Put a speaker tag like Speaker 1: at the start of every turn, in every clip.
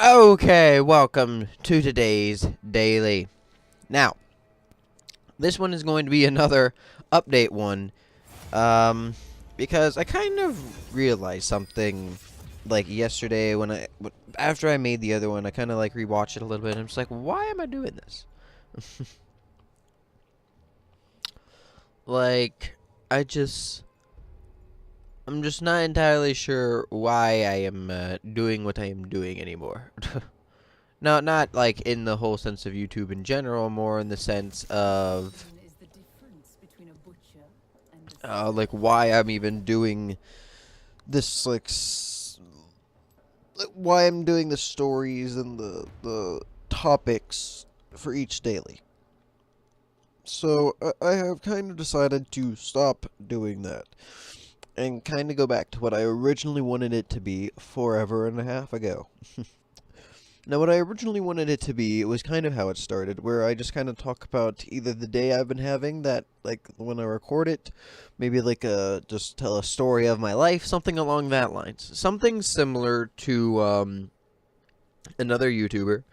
Speaker 1: Okay, welcome to today's daily. Now, this one is going to be another update one, because I kind of realized something, like yesterday after I made the other one, I kind of like rewatched it a little bit, and I'm just like, why am I doing this? Like, I just, I'm just not entirely sure why I am doing what I am doing anymore. No, not like in the whole sense of YouTube in general, more in the sense of like why I'm even doing this, why I'm doing the stories and the topics for each daily. So I have kind of decided to stop doing that and kind of go back to what I originally wanted it to be forever and a half ago. Now, what I originally wanted it to be was kind of how it started, where I just kind of talk about either the day I've been having, that, like, when I record it, maybe, like, just tell a story of my life, something along that lines. Something similar to, another YouTuber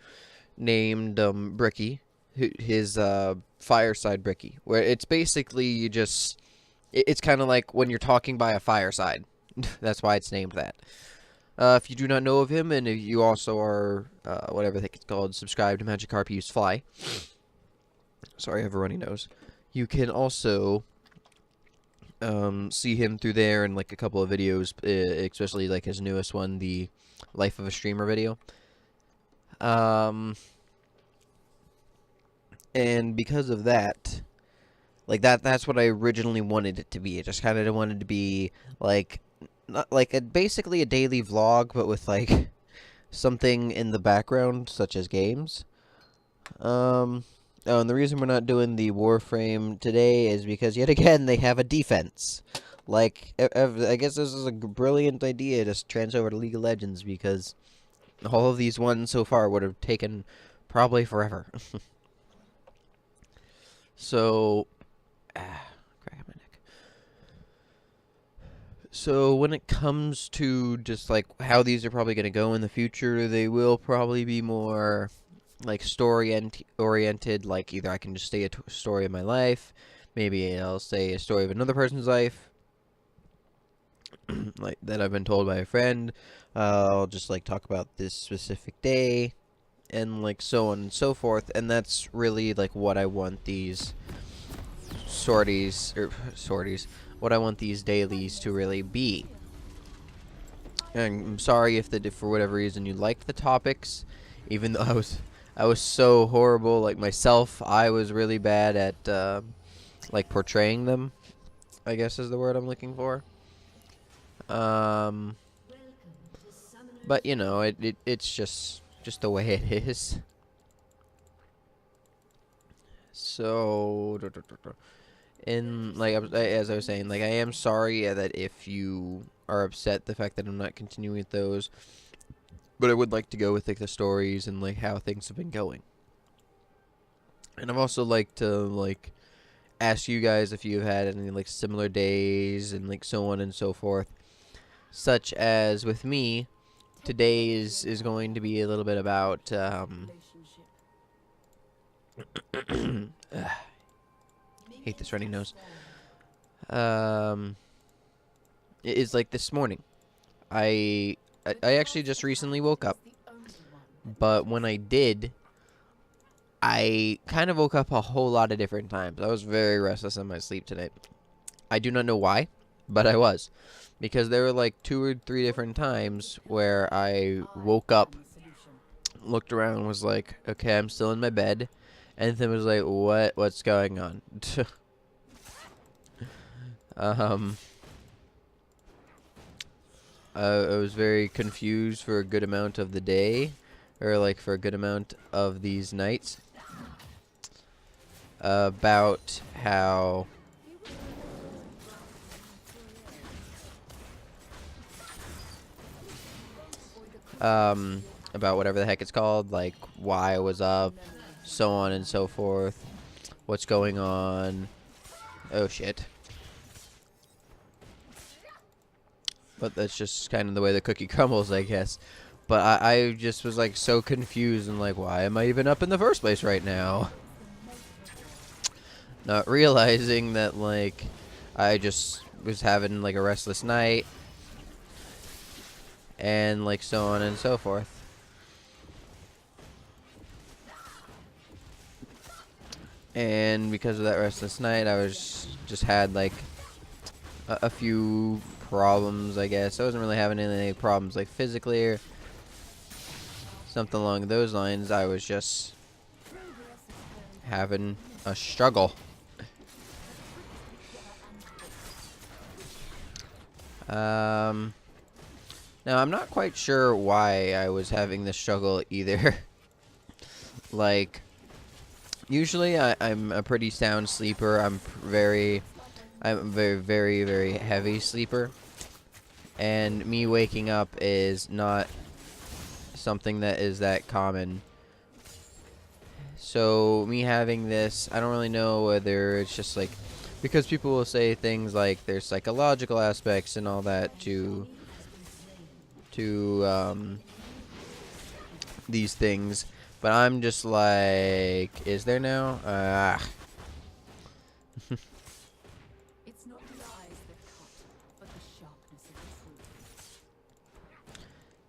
Speaker 1: named, Bricky, his, Fireside Bricky, where it's basically it's kind of like when you're talking by a fireside. That's why it's named that. If you do not know of him, and if you also are, whatever I think it's called, subscribe to Magikarp Use Fly. Sorry, I have a runny nose. You can also see him through there in like a couple of videos, especially like his newest one, the Life of a Streamer video. And because of that, that's what I originally wanted it to be. I just kind of wanted to be like not like basically a daily vlog, but with like something in the background, such as games. Oh, and the reason we're not doing the Warframe today is because yet again they have a defense. Like, I guess this is a brilliant idea to trans over to League of Legends, because all of these ones so far would have taken probably forever. So, crack my neck. So when it comes to just like how these are probably going to go in the future, they will probably be more like story oriented. Like either I can just say a story of my life, maybe I'll say a story of another person's life, like that I've been told by a friend. I'll just like talk about this specific day, and like so on and so forth. And that's really like what I want these sorties, what I want these dailies to really be. And I'm sorry if for whatever reason you liked the topics, even though I was so horrible. Like myself, I was really bad at like portraying them, I guess is the word I'm looking for. But you know, it's just the way it is. So, and like as I was saying, like I am sorry that if you are upset the fact that I'm not continuing with those, but I would like to go with like the stories and like how things have been going. And I've also like to like ask you guys if you've had any like similar days and like so on and so forth. Such as with me, today is going to be a little bit about hate this runny nose. It is like this morning. I actually just recently woke up, but when I did, I kind of woke up a whole lot of different times. I was very restless in my sleep today. I do not know why, but I was. Because there were like 2 or 3 different times where I woke up, looked around, was like, okay, I'm still in my bed. And then was like, what's going on? I was very confused for a good amount of the day, or like for a good amount of these nights, about how about whatever the heck it's called, like why I was up, so on and so forth, what's going on. Oh shit. But that's just kind of the way the cookie crumbles, I guess.
Speaker 2: But I just was like so confused and like, why am I even up in the first place right now? Not realizing that like I just was having like a restless night and like so on and so forth. And because of that restless night, I was just had like a few problems, I guess. I wasn't really having any problems like physically or something along those lines. I was just having a struggle. Now I'm not quite sure why I was having this struggle either. Like, usually I'm a pretty sound sleeper. I'm a very, very, very heavy sleeper. And me waking up is not something that is that common. So me having this, I don't really know whether it's just like, because people will say things like there's psychological aspects and all that to these things, but I'm just like, is there now?
Speaker 3: It's not the eyes that cut, but the sharpness of the truth.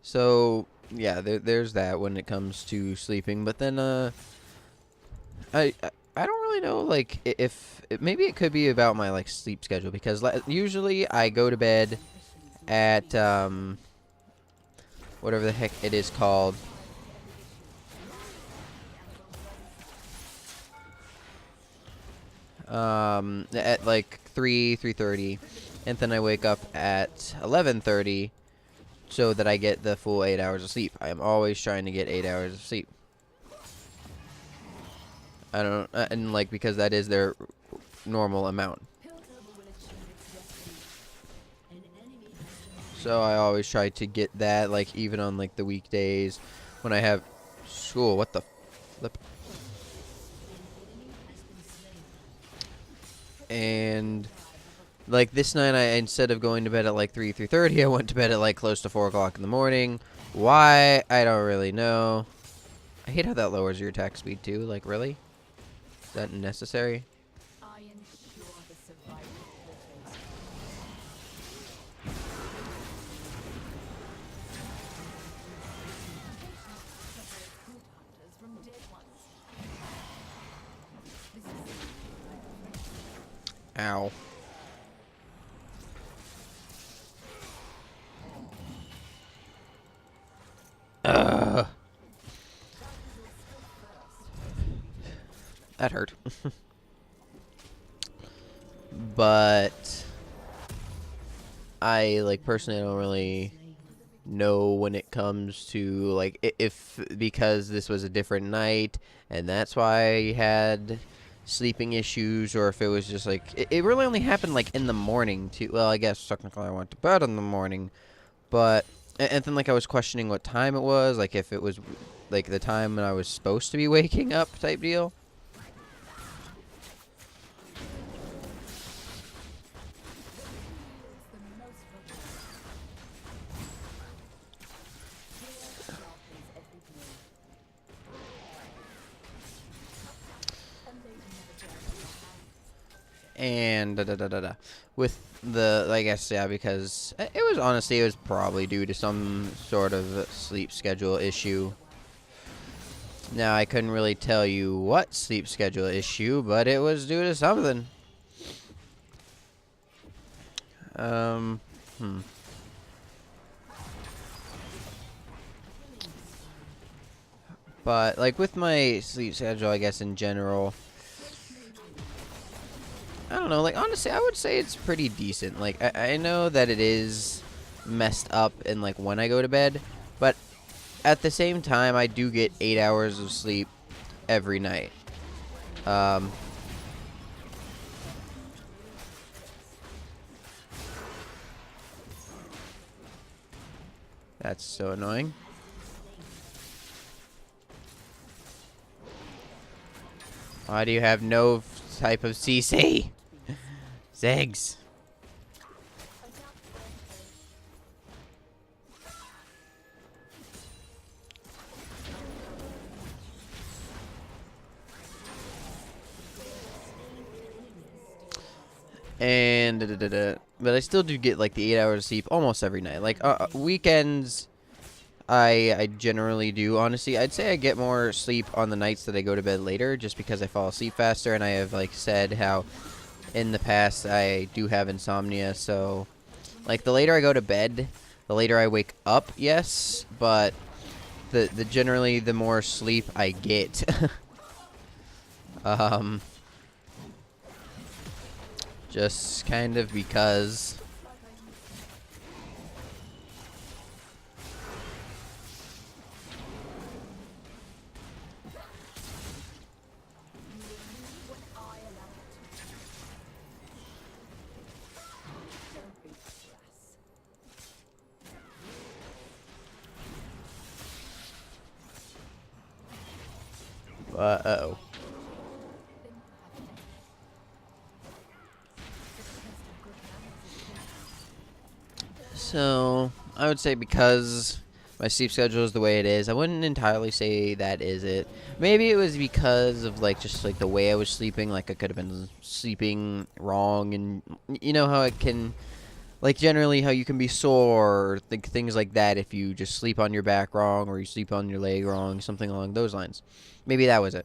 Speaker 2: So yeah, there's that when it comes to sleeping. But then I don't really know like if maybe it could be about my like sleep schedule, because usually I go to bed at whatever the heck it is called. At like 3:30, and then I wake up at 11:30, so that I get the full 8 hours of sleep. I am always trying to get 8 hours of sleep. I don't, and like because that is their normal amount. So I always try to get that, like even on like the weekdays when I have school. What the flip? And like this night, I instead of going to bed at like 3:30, I went to bed at like close to 4 o'clock in the morning. Why? I don't really know. I hate how that lowers your attack speed too. Like, really? Is that necessary?
Speaker 3: I ensure the survival of the race. Good hunters from dead ones.
Speaker 2: Ow. Ugh. That hurt. But I like personally don't really know when it comes to like if because this was a different night and that's why I had sleeping issues, or if it was just like it really only happened like in the morning too. Well, I guess technically I went to bed in the morning, but and then like I was questioning what time it was, like if it was like the time when I was supposed to be waking up type deal. And with the, I guess, yeah, because it was honestly, it was probably due to some sort of sleep schedule issue. Now, I couldn't really tell you what sleep schedule issue, but it was due to something. Um, hmm. But, like, with my sleep schedule, I guess, in general, I don't know, like, honestly, I would say it's pretty decent. Like, I know that it is messed up in, like, when I go to bed, but at the same time, I do get 8 hours of sleep every night. That's so annoying. Why do you have no type of CC? Ziggs. And but I still do get like the 8 hours of sleep almost every night. Like weekends, I generally do. Honestly, I'd say I get more sleep on the nights that I go to bed later, just because I fall asleep faster. And I have like said how in the past I do have insomnia, so like the later I go to bed, the later I wake up. Yes, but the generally the more sleep I get. um. Just kind of because. Uh-oh. So, I would say because my sleep schedule is the way it is, I wouldn't entirely say that is it. Maybe it was because of, like, just, like, the way I was sleeping. Like, I could have been sleeping wrong, and you know how it can, like, generally how you can be sore, or things like that if you just sleep on your back wrong, or you sleep on your leg wrong, something along those lines. Maybe that was it.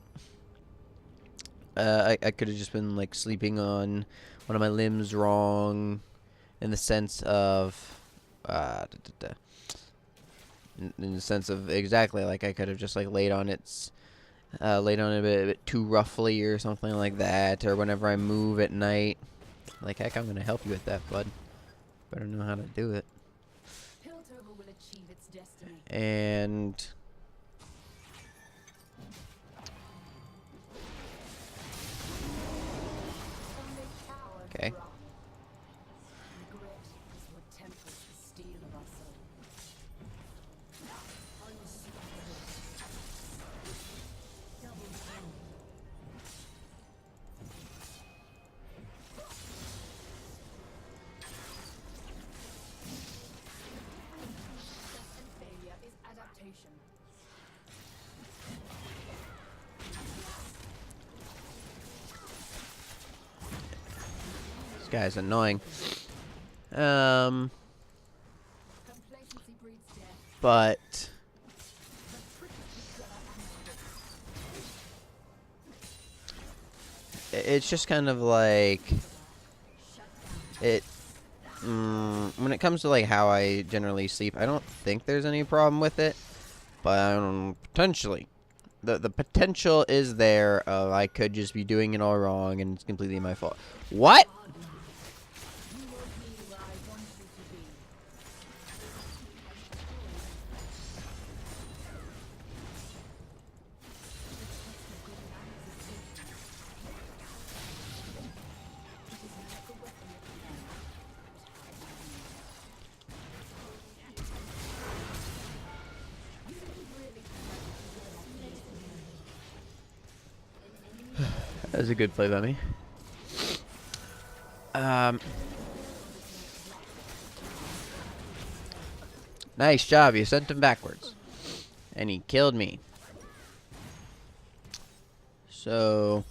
Speaker 2: I could have just been, like, sleeping on one of my limbs wrong, in the sense of, in the sense of exactly, like, I could have just, like, laid on it a bit too roughly or something like that, or whenever I move at night. Like, heck, I'm gonna help you with that, bud. Better know how to do it.
Speaker 3: Piltover will achieve its destiny.
Speaker 2: And okay.
Speaker 3: Regret is what tempers the steel of our soul. Double kill. Success and failure is adaptation.
Speaker 2: This guy's annoying.
Speaker 3: Complacency breeds death.
Speaker 2: But it's just kind of like it. When it comes to like how I generally sleep, I don't think there's any problem with it, but potentially, the potential is there. I could just be doing it all wrong, and it's completely my fault. What?
Speaker 3: You will be where I want you to be.
Speaker 2: That was a good play by me. Nice job. You sent him backwards, and he killed me. So,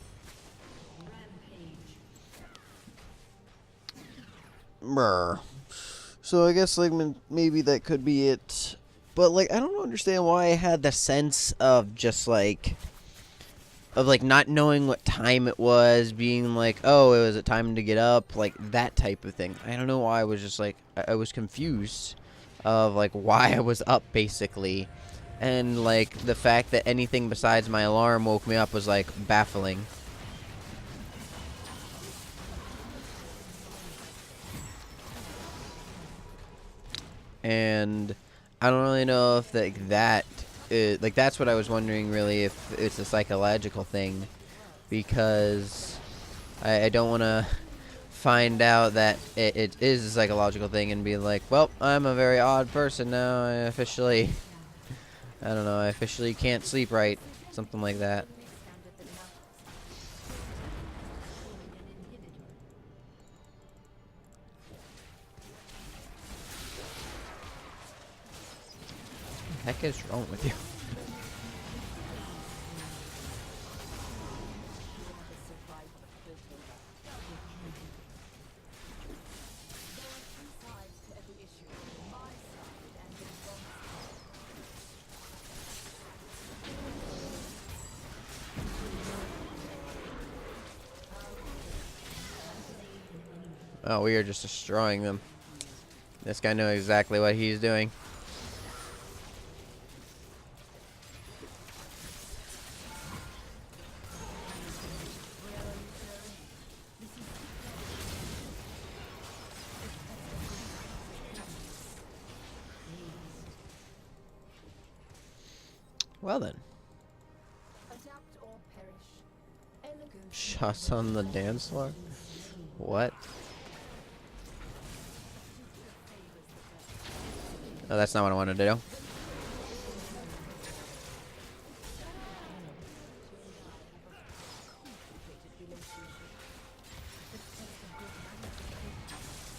Speaker 1: Brr. So I guess like maybe that could be it. But like I don't understand why I had
Speaker 2: the sense of just like not knowing what time it was, being like, oh, it was a time to get up, like that type of thing. I don't know why I was just like I was confused of like why I was up basically, and like the fact that anything besides my alarm woke me up was like baffling. And I don't really know if like that's what I was wondering really, if it's a psychological thing, because I don't want to find out that it is a psychological thing and be like, well, I'm a very odd person now. I officially can't sleep right, something like that. What the heck is wrong with you? Oh, we are just destroying them. This guy knows exactly what he's doing. Well then.
Speaker 3: Adapt or perish. Elegant.
Speaker 2: Shots on the dance floor? What? Oh, that's not what I wanted to do.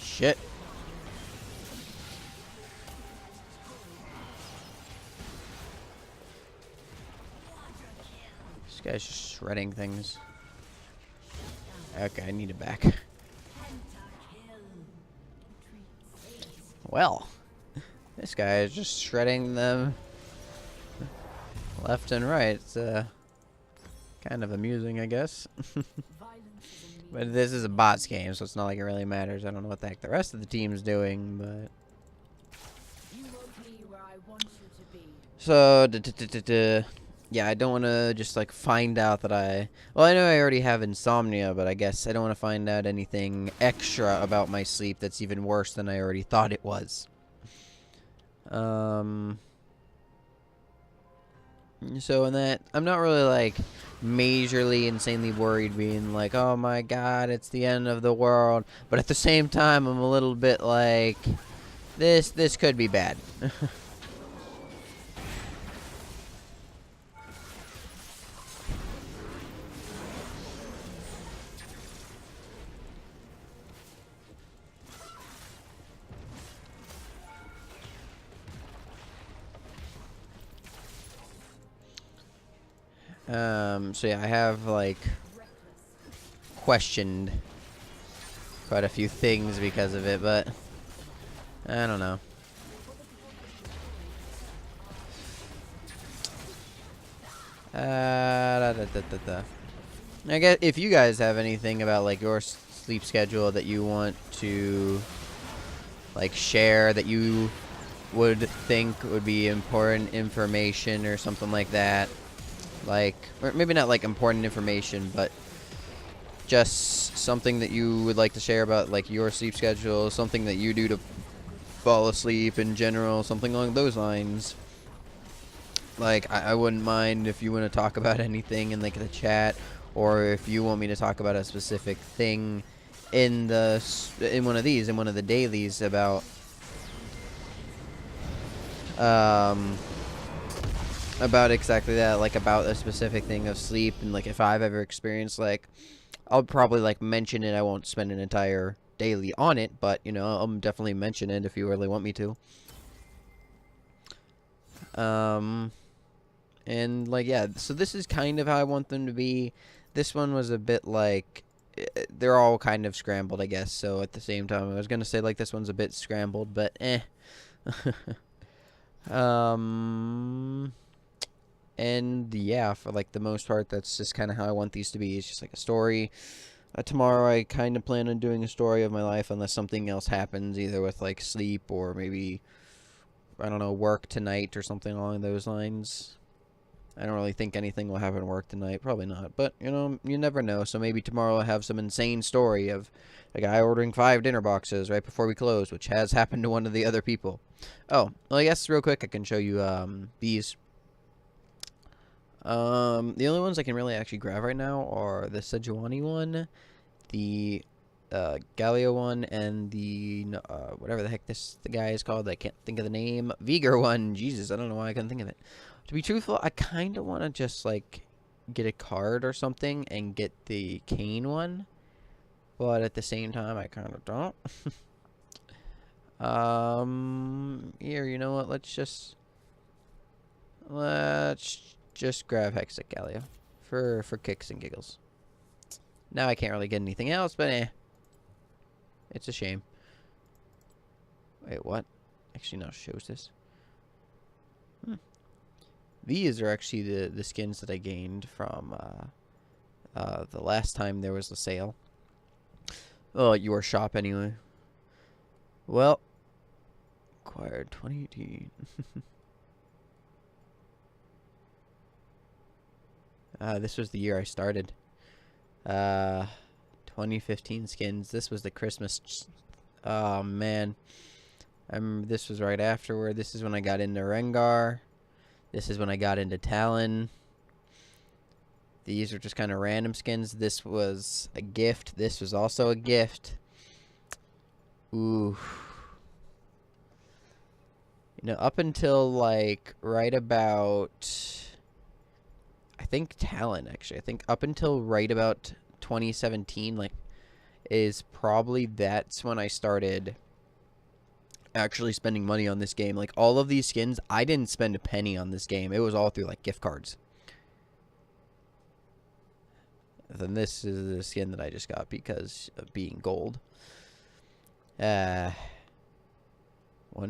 Speaker 2: Shit. This guy's just shredding things. Okay, I need it back. Well, this guy is just shredding them left and right. It's kind of amusing, I guess. But this is a bots game, so it's not like it really matters. I don't know what the heck the rest of the team's doing, but
Speaker 3: You won't be where I want you to be.
Speaker 2: so yeah, I don't want to just like find out that well, I know I already have insomnia, but I guess I don't want to find out anything extra about my sleep that's even worse than I already thought it was. So in that, I'm not really like majorly insanely worried, being like, oh my god, it's the end of the world. But at the same time, I'm a little bit like, this could be bad. So yeah, I have like questioned quite a few things because of it, but I don't know. I guess if you guys have anything about like your sleep schedule that you want to like share, that you would think would be important information or something like that, like, or maybe not like important information, but just something that you would like to share about like your sleep schedule, something that you do to fall asleep in general, something along those lines. Like, I wouldn't mind if you want to talk about anything in like the chat, or if you want me to talk about a specific thing in one of the dailies about exactly that, like about a specific thing of sleep, and like if I've ever experienced, like I'll probably like mention it. I won't spend an entire daily on it, but you know, I'll definitely mention it if you really want me to. And like, yeah, so this is kind of how I want them to be. This one was a bit like, they're all kind of scrambled, I guess. So at the same time, I was gonna say like this one's a bit scrambled, but and yeah, for like the most part, that's just kind of how I want these to be. It's just like a story. Tomorrow I kind of plan on doing a story of my life, unless something else happens, either with like sleep or maybe, I don't know, work tonight or something along those lines. I don't really think anything will happen at work tonight. Probably not. But, you know, you never know. So maybe tomorrow I'll have some insane story of a guy ordering 5 dinner boxes right before we close, which has happened to one of the other people. Oh, well, I guess real quick I can show you these. The only ones I can really actually grab right now are the Sejuani one, the Galio one, and the whatever the heck the guy is called. I can't think of the name. Vigor one. Jesus, I don't know why I couldn't think of it. To be truthful, I kind of want to just like get a card or something and get the Kane one, but at the same time, I kind of don't. Here, you know what? Let's just grab Hextech Galio for kicks and giggles. Now I can't really get anything else, but it's a shame. Wait, what? Actually, no, shows this. These are actually the skins that I gained from the last time there was a sale. Oh, your shop anyway. Well, acquired 2018. This was the year I started. 2015 skins. This was the Christmas. Oh man, I remember this was right afterward. This is when I got into Rengar. This is when I got into Talon. These are just kind of random skins. This was a gift. This was also a gift. Ooh. You know, up until like right about, I think Talon actually. I think up until right about 2017, like, is probably that's when I started actually spending money on this game. Like, all of these skins, I didn't spend a penny on this game. It was all through like gift cards. Then this is the skin that I just got because of being gold. One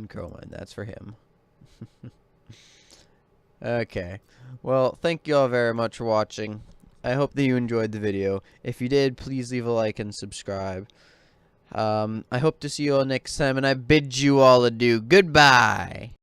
Speaker 2: chroma, and that's for him. Okay. Well, thank you all very much for watching. I hope that you enjoyed the video. If you did, please leave a like and subscribe. I hope to see you all next time, and I bid you all adieu. Goodbye!